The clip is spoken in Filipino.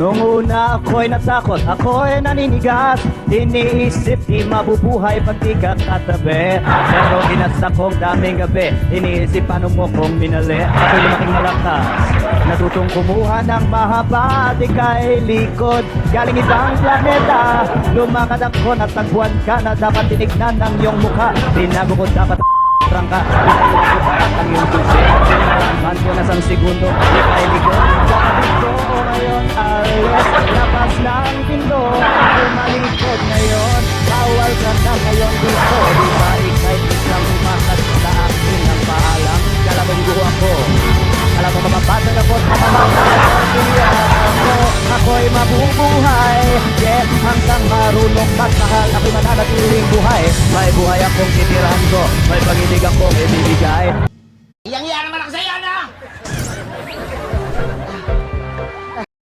Nung una ako'y natakot, ako'y naninigas. Iniisip di mabubuhay pag di ka katabi. Pero ginasta kong daming gabi, iniisip paano mo kong minali. Ako'y lumaking malakas, natutong kumuha ng mahaba. Di kay likod, galing ibang planeta. Lumakad ako, natagpuan ka na dapat tinignan ng iyong mukha. Tinago ko dapat prangka, ang iyong tusi. Tinaraman ko na sang segundo, di kay likod. Kapatid ko ngayon, alis, labas ng pinto. Tumalikod ngayon, bawal ka na ngayon dito. Di ba ikay isang umakas sa akin ng paalam? Kalabang guho ako, alam mo mapapatag ako sa ako'y mabubuhay. Yeah, hanggang marunong magmahal, ako'y mananatiling buhay. May buhay akong titirahan ko, may pag-ibig akong ibibigay.